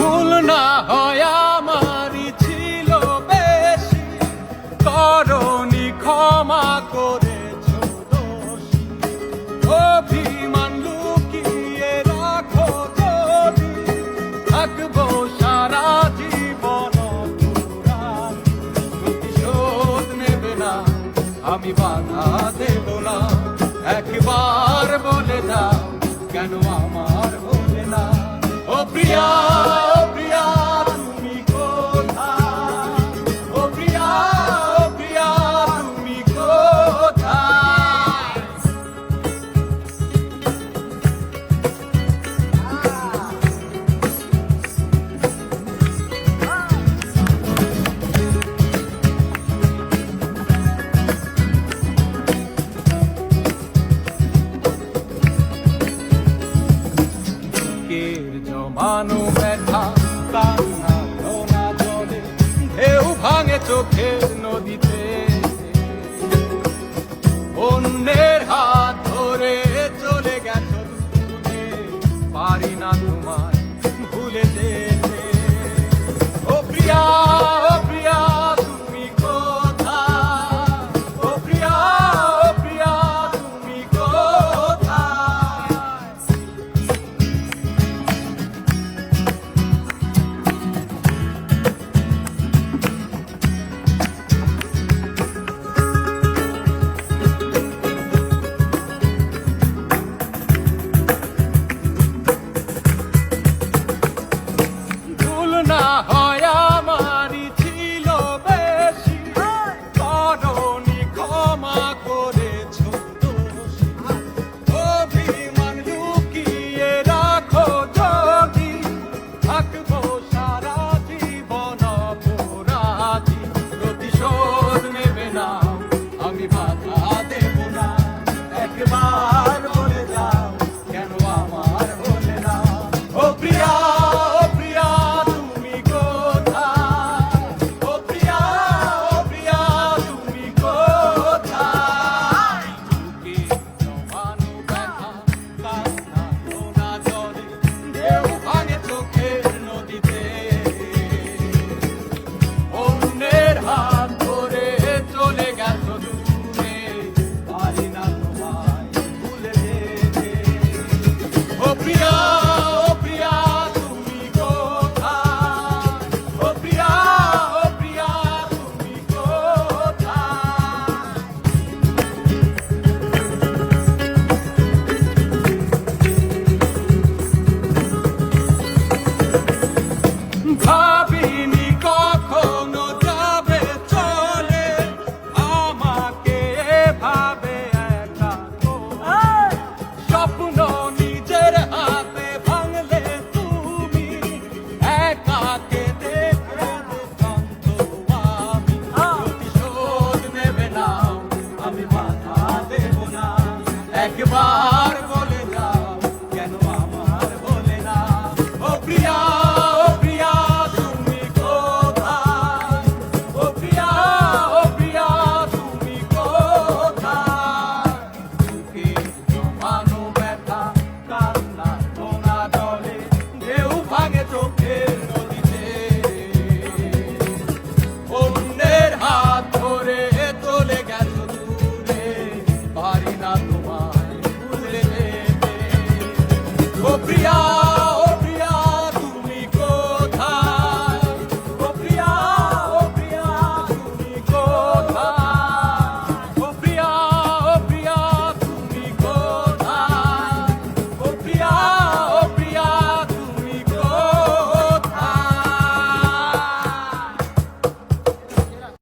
ভুল না হয় আমারই ছিল বেশি, করনি ক্ষমা করেছ দোষী। অভিমান লুকিয়ে রাখো যদি, থাকবো সারা জীবন অপরাধী। প্রতিশোধ নেবে না, আমি বাধা দেব না, একবার বলে দাও কেন আমার হলে না। ও প্রিয়া, ও প্রিয়া তুমি কোথায়? ও প্রিয়া, ও প্রিয়া তুমি কোথায়? বুকের জমানো ব্যথা কান্না